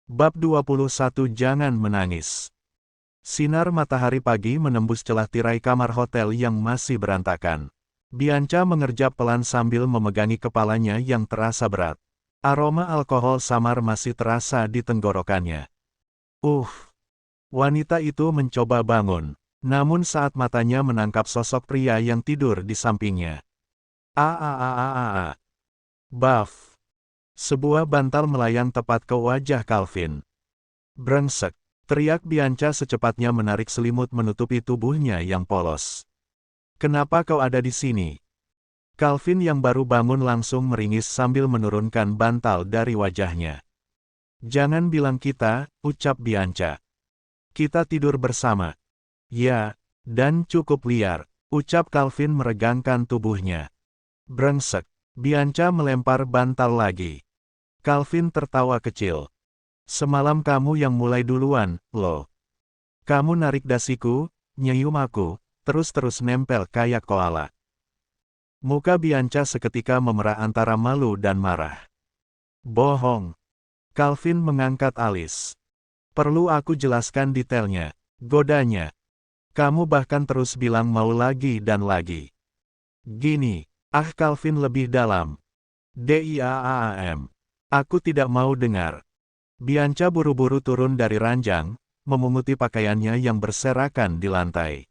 Bab 21 Jangan menangis. Sinar matahari pagi menembus celah tirai kamar hotel yang masih berantakan. Bianca mengerjap pelan sambil memegangi kepalanya yang terasa berat. Aroma alkohol samar masih terasa di tenggorokannya. Wanita itu mencoba bangun. Namun saat matanya menangkap sosok pria yang tidur di sampingnya. Baf. Sebuah bantal melayang tepat ke wajah Calvin. Brengsek, teriak Bianca secepatnya menarik selimut menutupi tubuhnya yang polos. Kenapa kau ada di sini? Calvin yang baru bangun langsung meringis sambil menurunkan bantal dari wajahnya. Jangan bilang kita, ucap Bianca. Kita tidur bersama. Ya, dan cukup liar, ucap Calvin meregangkan tubuhnya. Brengsek, Bianca melempar bantal lagi. Calvin tertawa kecil. Semalam kamu yang mulai duluan, loh. Kamu narik dasiku, nyium aku, terus-terus nempel kayak koala. Muka Bianca seketika memerah antara malu dan marah. Bohong. Calvin mengangkat alis. Perlu aku jelaskan detailnya, godanya. Kamu bahkan terus bilang mau lagi dan lagi. Gini, Calvin lebih dalam. DIAAM. Aku tidak mau dengar. Bianca buru-buru turun dari ranjang, memunguti pakaiannya yang berserakan di lantai.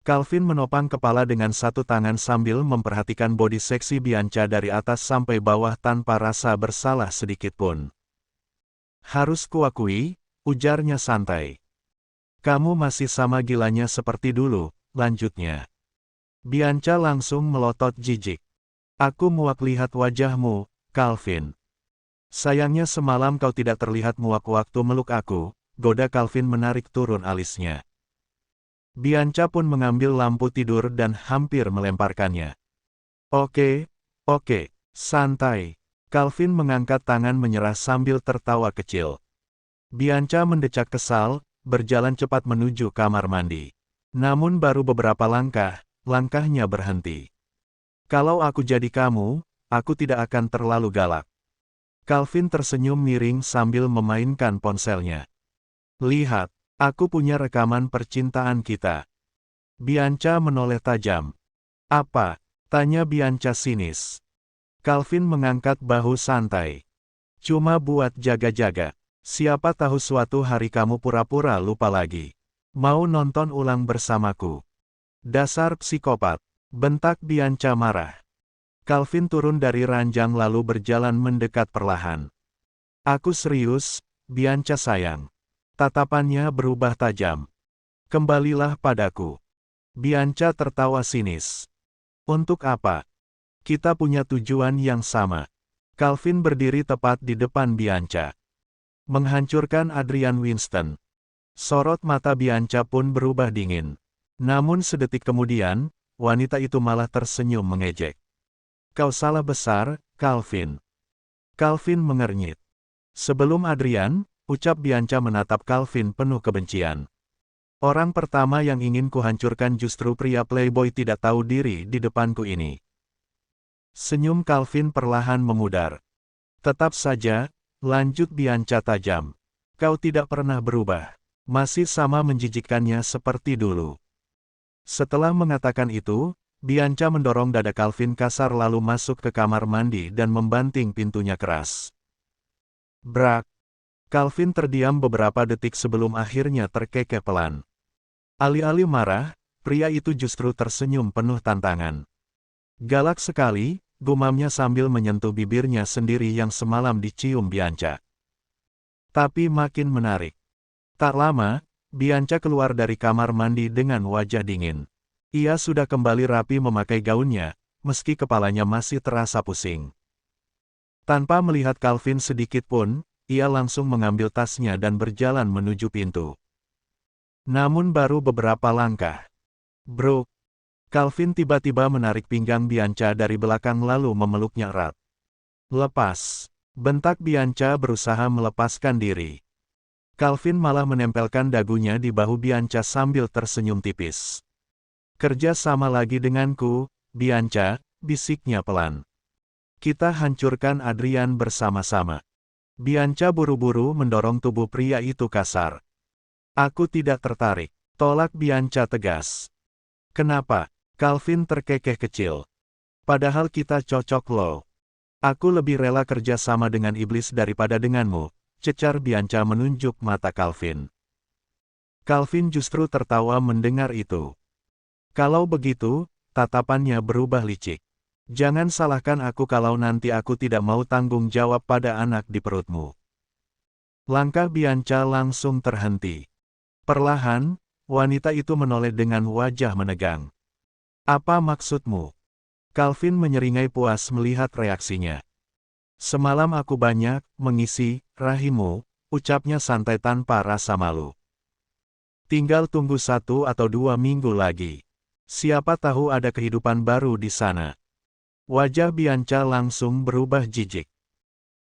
Calvin menopang kepala dengan satu tangan sambil memperhatikan bodi seksi Bianca dari atas sampai bawah tanpa rasa bersalah sedikitpun. Harus kuakui, ujarnya santai. Kamu masih sama gilanya seperti dulu, lanjutnya. Bianca langsung melotot jijik. Aku muak lihat wajahmu, Calvin. Sayangnya semalam kau tidak terlihat muak waktu meluk aku, goda Calvin menarik turun alisnya. Bianca pun mengambil lampu tidur dan hampir melemparkannya. Oke, santai. Calvin mengangkat tangan menyerah sambil tertawa kecil. Bianca mendecak kesal, berjalan cepat menuju kamar mandi. Namun baru beberapa langkah, langkahnya berhenti. Kalau aku jadi kamu, aku tidak akan terlalu galak. Calvin tersenyum miring sambil memainkan ponselnya. Lihat, aku punya rekaman percintaan kita. Bianca menoleh tajam. Apa? Tanya Bianca sinis. Calvin mengangkat bahu santai. Cuma buat jaga-jaga. Siapa tahu suatu hari kamu pura-pura lupa lagi. Mau nonton ulang bersamaku? Dasar psikopat. Bentak Bianca marah. Calvin turun dari ranjang lalu berjalan mendekat perlahan. Aku serius, Bianca sayang. Tatapannya berubah tajam. Kembalilah padaku. Bianca tertawa sinis. Untuk apa? Kita punya tujuan yang sama. Calvin berdiri tepat di depan Bianca. Menghancurkan Adrian Winston. Sorot mata Bianca pun berubah dingin. Namun sedetik kemudian, wanita itu malah tersenyum mengejek. Kau salah besar, Calvin. Calvin mengernyit. Sebelum Adrian, ucap Bianca menatap Calvin penuh kebencian. Orang pertama yang ingin kuhancurkan justru pria playboy tidak tahu diri di depanku ini. Senyum Calvin perlahan memudar. Tetap saja, lanjut Bianca tajam. Kau tidak pernah berubah. Masih sama menjijikkannya seperti dulu. Setelah mengatakan itu, Bianca mendorong dada Calvin kasar lalu masuk ke kamar mandi dan membanting pintunya keras. Brak. Calvin terdiam beberapa detik sebelum akhirnya terkekeh pelan. Alih-alih marah, pria itu justru tersenyum penuh tantangan. Galak sekali, gumamnya sambil menyentuh bibirnya sendiri yang semalam dicium Bianca. Tapi makin menarik. Tak lama, Bianca keluar dari kamar mandi dengan wajah dingin. Ia sudah kembali rapi memakai gaunnya, meski kepalanya masih terasa pusing. Tanpa melihat Calvin sedikit pun, ia langsung mengambil tasnya dan berjalan menuju pintu. Namun baru beberapa langkah. Bro. Calvin tiba-tiba menarik pinggang Bianca dari belakang lalu memeluknya erat. Lepas. Bentak Bianca berusaha melepaskan diri. Calvin malah menempelkan dagunya di bahu Bianca sambil tersenyum tipis. Kerja sama lagi denganku, Bianca, bisiknya pelan. Kita hancurkan Adrian bersama-sama. Bianca buru-buru mendorong tubuh pria itu kasar. Aku tidak tertarik, tolak Bianca tegas. Kenapa? Calvin terkekeh kecil. Padahal kita cocok loh. Aku lebih rela kerja sama dengan iblis daripada denganmu, cecar Bianca menunjuk mata Calvin. Calvin justru tertawa mendengar itu. Kalau begitu, tatapannya berubah licik. Jangan salahkan aku kalau nanti aku tidak mau tanggung jawab pada anak di perutmu. Langkah Bianca langsung terhenti. Perlahan, wanita itu menoleh dengan wajah menegang. Apa maksudmu? Calvin menyeringai puas melihat reaksinya. Semalam aku banyak mengisi rahimmu, ucapnya santai tanpa rasa malu. Tinggal tunggu 1 atau 2 minggu lagi. Siapa tahu ada kehidupan baru di sana. Wajah Bianca langsung berubah jijik.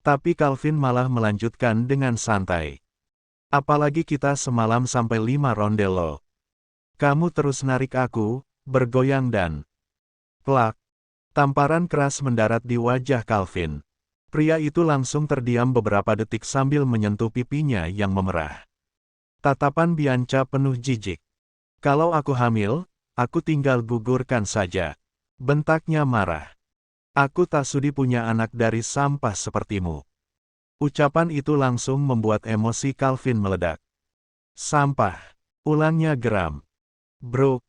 Tapi Calvin malah melanjutkan dengan santai. Apalagi kita semalam sampai 5 ronde loh. Kamu terus narik aku, bergoyang dan... Plak. Tamparan keras mendarat di wajah Calvin. Pria itu langsung terdiam beberapa detik sambil menyentuh pipinya yang memerah. Tatapan Bianca penuh jijik. Kalau aku hamil, aku tinggal gugurkan saja. Bentaknya marah. Aku tak sudi punya anak dari sampah sepertimu. Ucapan itu langsung membuat emosi Calvin meledak. Sampah. Ulangnya geram. Bro.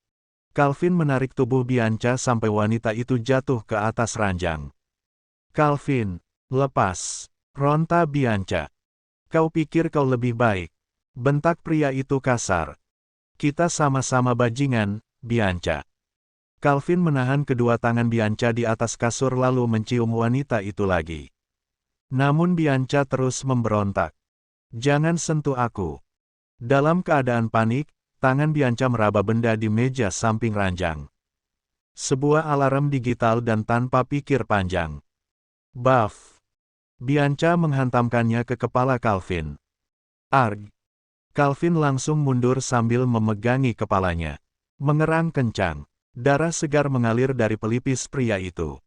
Calvin menarik tubuh Bianca sampai wanita itu jatuh ke atas ranjang. Calvin, lepas. Ronta Bianca. Kau pikir kau lebih baik? Bentak pria itu kasar. Kita sama-sama bajingan, Bianca. Calvin menahan kedua tangan Bianca di atas kasur lalu mencium wanita itu lagi. Namun Bianca terus memberontak. Jangan sentuh aku. Dalam keadaan panik, tangan Bianca meraba benda di meja samping ranjang. Sebuah alarm digital dan tanpa pikir panjang. Buff. Bianca menghantamkannya ke kepala Calvin. Arg. Calvin langsung mundur sambil memegangi kepalanya. Mengerang kencang. Darah segar mengalir dari pelipis pria itu.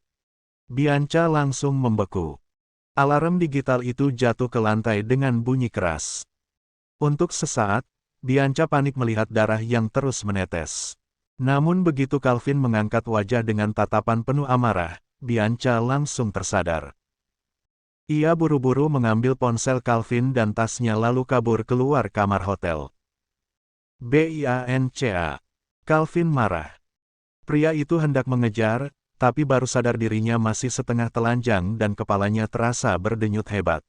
Bianca langsung membeku. Alarm digital itu jatuh ke lantai dengan bunyi keras. Untuk sesaat, Bianca panik melihat darah yang terus menetes. Namun begitu Calvin mengangkat wajah dengan tatapan penuh amarah, Bianca langsung tersadar. Ia buru-buru mengambil ponsel Calvin dan tasnya lalu kabur keluar kamar hotel. Bianca. Calvin marah. Pria itu hendak mengejar, tapi baru sadar dirinya masih setengah telanjang dan kepalanya terasa berdenyut hebat.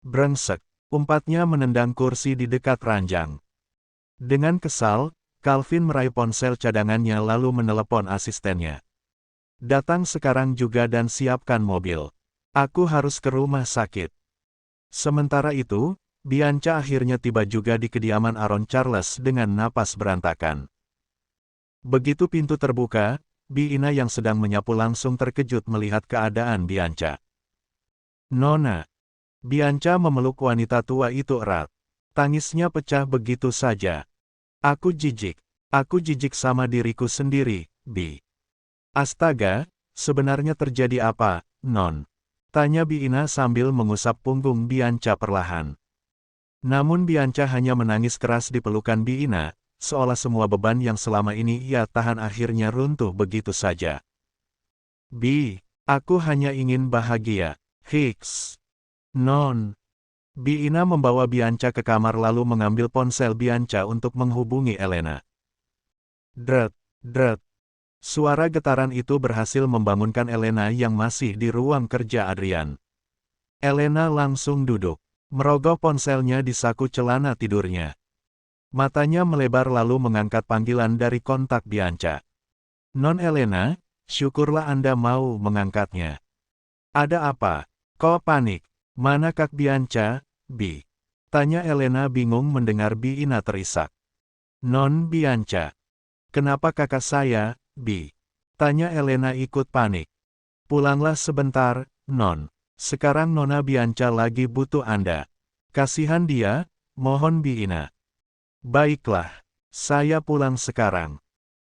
Brengsek, umpatnya menendang kursi di dekat ranjang. Dengan kesal, Calvin meraih ponsel cadangannya lalu menelepon asistennya. Datang sekarang juga dan siapkan mobil. Aku harus ke rumah sakit. Sementara itu, Bianca akhirnya tiba juga di kediaman Aaron Charles dengan napas berantakan. Begitu pintu terbuka, Biina yang sedang menyapu langsung terkejut melihat keadaan Bianca. Nona. Bianca memeluk wanita tua itu erat. Tangisnya pecah begitu saja. Aku jijik sama diriku sendiri, Bi. Astaga, sebenarnya terjadi apa, Non? Tanya Biina sambil mengusap punggung Bianca perlahan. Namun Bianca hanya menangis keras di pelukan Biina, seolah semua beban yang selama ini ia tahan akhirnya runtuh begitu saja. Bi, aku hanya ingin bahagia. Hiks. Non. Biina membawa Bianca ke kamar lalu mengambil ponsel Bianca untuk menghubungi Elena. Dret. Suara getaran itu berhasil membangunkan Elena yang masih di ruang kerja Adrian. Elena langsung duduk, merogoh ponselnya di saku celana tidurnya. Matanya melebar lalu mengangkat panggilan dari kontak Bianca. Non Elena, syukurlah Anda mau mengangkatnya. Ada apa? Kok panik? Mana Kak Bianca, Bi? Tanya Elena bingung mendengar Biina terisak. Non Bianca. Kenapa kakak saya, Bi? Tanya Elena ikut panik. Pulanglah sebentar, Non. Sekarang Nona Bianca lagi butuh Anda. Kasihan dia, mohon Biina. Baiklah, saya pulang sekarang.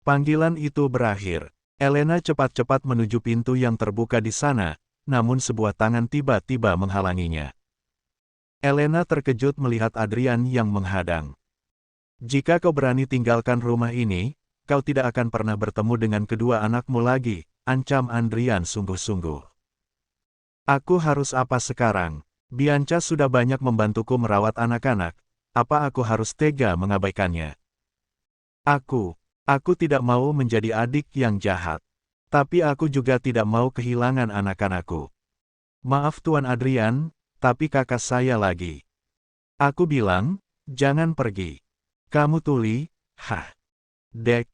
Panggilan itu berakhir. Elena cepat-cepat menuju pintu yang terbuka di sana, namun sebuah tangan tiba-tiba menghalanginya. Elena terkejut melihat Adrian yang menghadang. Jika kau berani tinggalkan rumah ini, kau tidak akan pernah bertemu dengan kedua anakmu lagi, ancam Adrian sungguh-sungguh. Aku harus apa sekarang? Bianca sudah banyak membantuku merawat anak-anak, apa aku harus tega mengabaikannya? Aku tidak mau menjadi adik yang jahat. Tapi aku juga tidak mau kehilangan anak-anakku. Maaf Tuan Adrian, tapi kakak saya lagi. Aku bilang, jangan pergi. Kamu tuli, hah? Dek.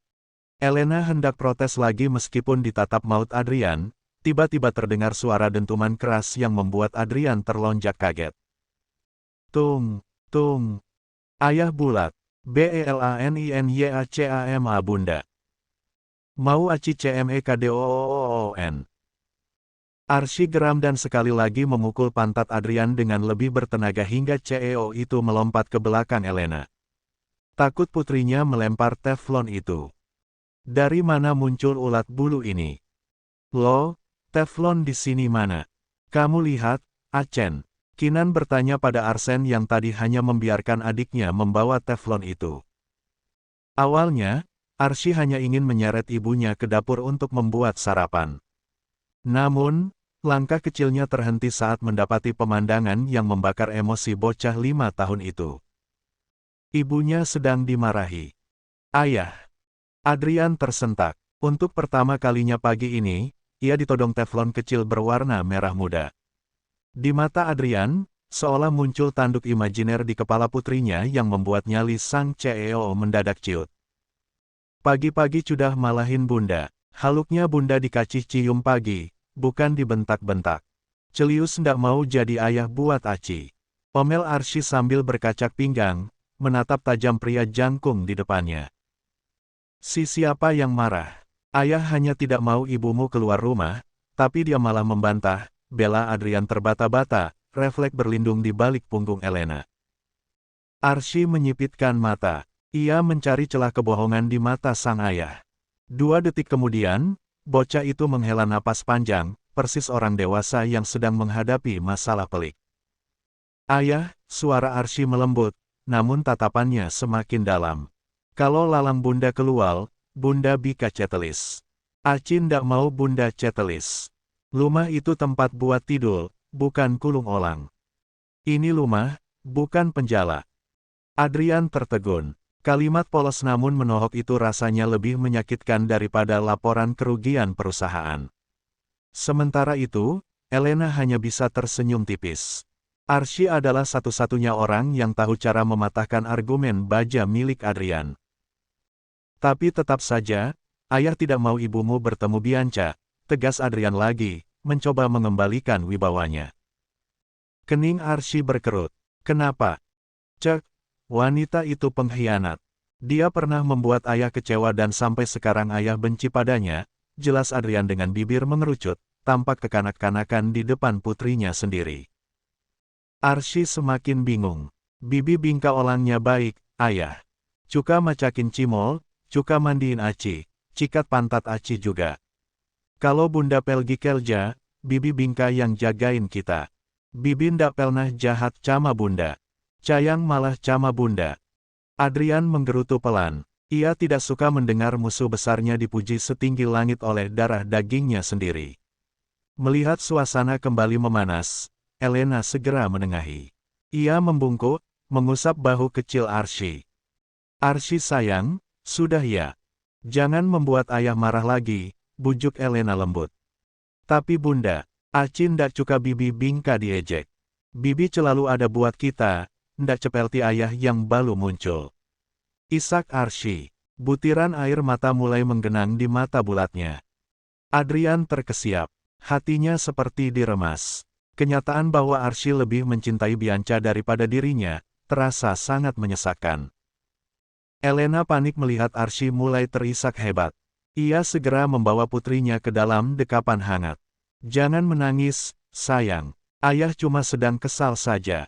Elena hendak protes lagi meskipun ditatap maut Adrian, tiba-tiba terdengar suara dentuman keras yang membuat Adrian terlonjak kaget. Tung, tung. Ayah bulat. BELANINYACAMA Bunda. Mau aci CMEKDOOON. Arsy geram dan sekali lagi memukul pantat Adrian dengan lebih bertenaga hingga CEO itu melompat ke belakang Elena. Takut putrinya melempar teflon itu. Dari mana muncul ulat bulu ini? Loh, teflon di sini mana? Kamu lihat, Acen. Kinan bertanya pada Arsen yang tadi hanya membiarkan adiknya membawa teflon itu. Awalnya, Arsy hanya ingin menyeret ibunya ke dapur untuk membuat sarapan. Namun, langkah kecilnya terhenti saat mendapati pemandangan yang membakar emosi bocah 5 tahun itu. Ibunya sedang dimarahi. Ayah. Adrian tersentak. Untuk pertama kalinya pagi ini, ia ditodong teflon kecil berwarna merah muda. Di mata Adrian, seolah muncul tanduk imajiner di kepala putrinya yang membuat nyali sang CEO mendadak ciut. Pagi-pagi sudah malahin bunda. Haluknya bunda dikasih cium pagi. Bukan dibentak-bentak. Celius ndak mau jadi ayah buat Aci. Omel Arsy sambil berkacak pinggang, menatap tajam pria jangkung di depannya. Si siapa yang marah? Ayah hanya tidak mau ibumu keluar rumah, tapi dia malah membantah, bela Adrian terbata-bata, refleks berlindung di balik punggung Elena. Arsy menyipitkan mata. Ia mencari celah kebohongan di mata sang ayah. 2 detik kemudian, bocah itu menghela napas panjang, persis orang dewasa yang sedang menghadapi masalah pelik. Ayah, suara Arsy melembut, namun tatapannya semakin dalam. Kalau lalang bunda keluar, bunda bika cetelis. Aci ndak mau bunda cetelis. Rumah itu tempat buat tidur, bukan kulung olang. Ini rumah, bukan penjara. Adrian tertegun. Kalimat polos namun menohok itu rasanya lebih menyakitkan daripada laporan kerugian perusahaan. Sementara itu, Elena hanya bisa tersenyum tipis. Arsy adalah satu-satunya orang yang tahu cara mematahkan argumen baja milik Adrian. Tapi tetap saja, ayah tidak mau ibumu bertemu Bianca, tegas Adrian lagi, mencoba mengembalikan wibawanya. Kening Arsy berkerut. Kenapa? Cek. Wanita itu pengkhianat. Dia pernah membuat ayah kecewa dan sampai sekarang ayah benci padanya, jelas Adrian dengan bibir mengerucut, tampak kekanak-kanakan di depan putrinya sendiri. Arsy semakin bingung. Bibi bingka olangnya baik, ayah. Cuka macakin cimol, cuka mandiin Aci, cikat pantat Aci juga. Kalau bunda pelgi kelja, bibi bingka yang jagain kita. Bibi ndak pelnah jahat cama bunda. Cayang malah cama bunda. Adrian menggerutu pelan. Ia tidak suka mendengar musuh besarnya dipuji setinggi langit oleh darah dagingnya sendiri. Melihat suasana kembali memanas, Elena segera menengahi. Ia membungkuk, mengusap bahu kecil Arsy. Arsy sayang, sudah ya. Jangan membuat ayah marah lagi, bujuk Elena lembut. Tapi bunda, Aci ndak cuka bibi bingka diejek. Bibi selalu ada buat kita. Ndak cepelti ayah yang baru muncul. Isak Arsy. Butiran air mata mulai menggenang di mata bulatnya. Adrian terkesiap. Hatinya seperti diremas. Kenyataan bahwa Arsy lebih mencintai Bianca daripada dirinya, terasa sangat menyesakkan. Elena panik melihat Arsy mulai terisak hebat. Ia segera membawa putrinya ke dalam dekapan hangat. Jangan menangis, sayang. Ayah cuma sedang kesal saja.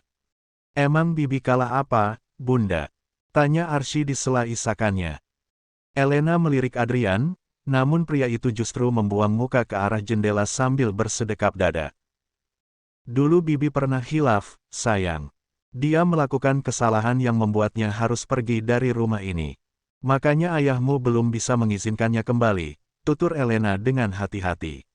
Emang bibi kalah apa, bunda? Tanya Arsy di sela isakannya. Elena melirik Adrian, namun pria itu justru membuang muka ke arah jendela sambil bersedekap dada. Dulu bibi pernah hilaf, sayang. Dia melakukan kesalahan yang membuatnya harus pergi dari rumah ini. Makanya ayahmu belum bisa mengizinkannya kembali, tutur Elena dengan hati-hati.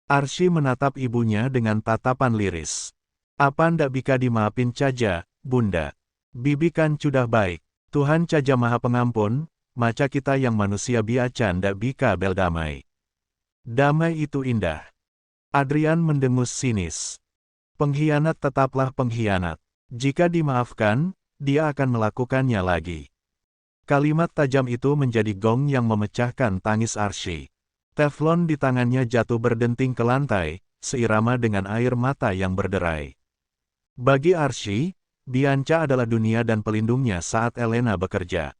Arsy menatap ibunya dengan tatapan liris. Apa ndak bisa dimaafin saja, Bunda? Bibi kan sudah baik. Tuhan saja maha pengampun, maca kita yang manusia biasa ndak bisa beldamai. Damai itu indah. Adrian mendengus sinis. Pengkhianat tetaplah pengkhianat. Jika dimaafkan, dia akan melakukannya lagi. Kalimat tajam itu menjadi gong yang memecahkan tangis Arsy. Teflon di tangannya jatuh berdenting ke lantai, seirama dengan air mata yang berderai. Bagi Arsy, Bianca adalah dunia dan pelindungnya saat Elena bekerja.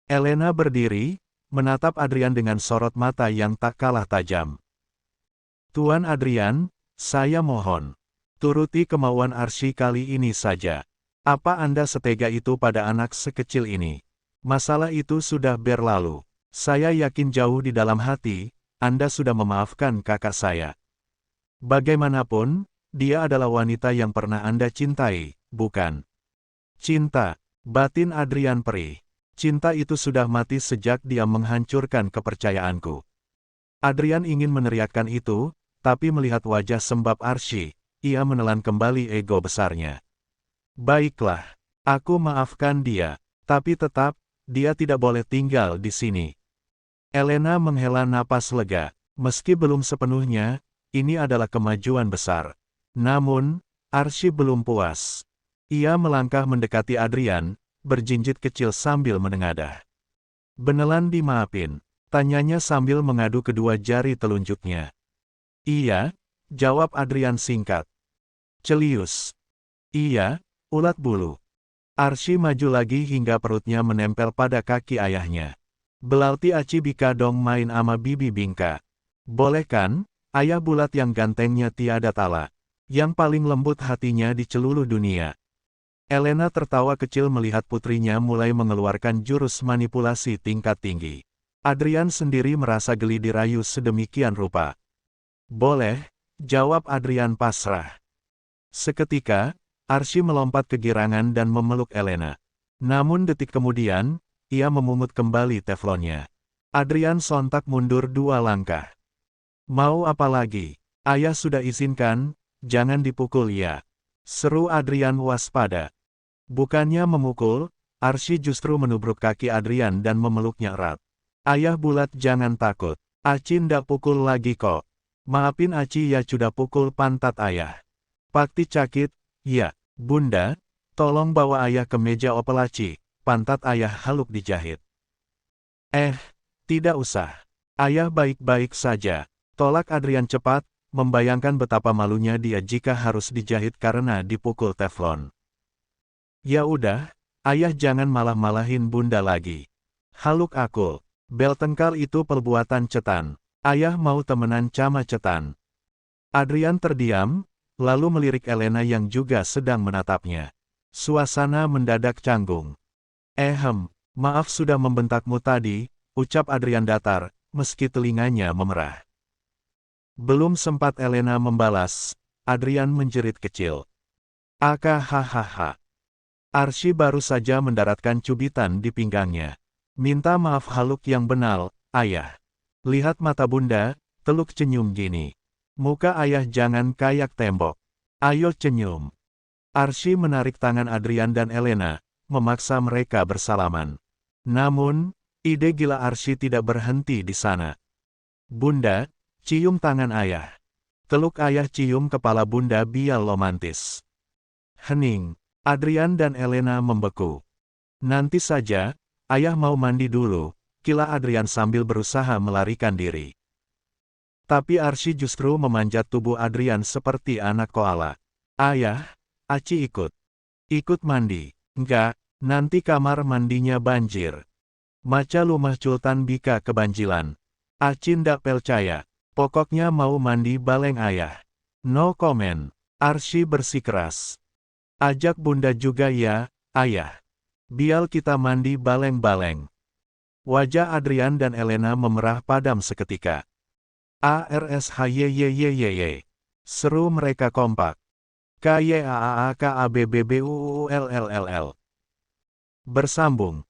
Elena berdiri, menatap Adrian dengan sorot mata yang tak kalah tajam. Tuan Adrian, saya mohon. Turuti kemauan Arsy kali ini saja. Apa Anda setega itu pada anak sekecil ini? Masalah itu sudah berlalu. Saya yakin jauh di dalam hati, Anda sudah memaafkan kakak saya. Bagaimanapun, dia adalah wanita yang pernah Anda cintai, bukan? Cinta, batin Adrian perih. Cinta itu sudah mati sejak dia menghancurkan kepercayaanku. Adrian ingin meneriakkan itu, tapi melihat wajah sembab Arsy, ia menelan kembali ego besarnya. Baiklah, aku maafkan dia, tapi tetap, dia tidak boleh tinggal di sini. Elena menghela napas lega, meski belum sepenuhnya, ini adalah kemajuan besar. Namun, Arsy belum puas. Ia melangkah mendekati Adrian, berjinjit kecil sambil menengadah. Beneran dimaafin, tanyanya sambil mengadu kedua jari telunjuknya. Iya, jawab Adrian singkat. Celius. Iya, ulat bulu. Arsy maju lagi hingga perutnya menempel pada kaki ayahnya. Belalti aci bika dong main ama bibi bingka. Boleh kan, ayah bulat yang gantengnya tiada tala. Yang paling lembut hatinya di seluruh dunia. Elena tertawa kecil melihat putrinya mulai mengeluarkan jurus manipulasi tingkat tinggi. Adrian sendiri merasa geli dirayu sedemikian rupa. Boleh, jawab Adrian pasrah. Seketika, Arsy melompat kegirangan dan memeluk Elena. Namun detik kemudian, ia memungut kembali teflonnya. Adrian sontak mundur 2 langkah. Mau apa lagi? Ayah sudah izinkan, jangan dipukul ya. Seru Adrian waspada. Bukannya memukul, Arsy justru menubruk kaki Adrian dan memeluknya erat. Ayah bulat jangan takut. Aci ndak pukul lagi kok. Maafin Aci ya sudah pukul pantat ayah. Pakti cakit, ya, Bunda, tolong bawa ayah ke meja opelaci, pantat ayah haluk dijahit. Tidak usah. Ayah baik-baik saja. Tolak Adrian cepat, membayangkan betapa malunya dia jika harus dijahit karena dipukul teflon. Ya udah, ayah jangan malah-malahin Bunda lagi. Haluk aku, bel tengkar itu perbuatan cetan. Ayah mau temenan sama cetan. Adrian terdiam, lalu melirik Elena yang juga sedang menatapnya. Suasana mendadak canggung. Maaf sudah membentakmu tadi, ucap Adrian datar, meski telinganya memerah. Belum sempat Elena membalas, Adrian menjerit kecil. Akahahaha. Arsy baru saja mendaratkan cubitan di pinggangnya. Minta maaf haluk yang benal, ayah. Lihat mata Bunda, teluk senyum gini. Muka ayah jangan kayak tembok. Ayo senyum. Arsy menarik tangan Adrian dan Elena, memaksa mereka bersalaman. Namun, ide gila Arsy tidak berhenti di sana. Bunda, cium tangan ayah. Teluk ayah cium kepala Bunda biar romantis. Hening. Adrian dan Elena membeku. Nanti saja, ayah mau mandi dulu, kila Adrian sambil berusaha melarikan diri. Tapi Arsy justru memanjat tubuh Adrian seperti anak koala. Ayah, Aci ikut. Ikut mandi. Enggak, nanti kamar mandinya banjir. Maca lumah cultan bika kebanjilan. Aci ndak percaya. Pokoknya mau mandi baleng ayah. No comment. Arsy bersikeras. Ajak Bunda juga ya, ayah. Biar kita mandi baleng-baleng. Wajah Adrian dan Elena memerah padam seketika. ARSHYYYY. Seru mereka kompak. KYAAAKABBBUULLLL. Bersambung.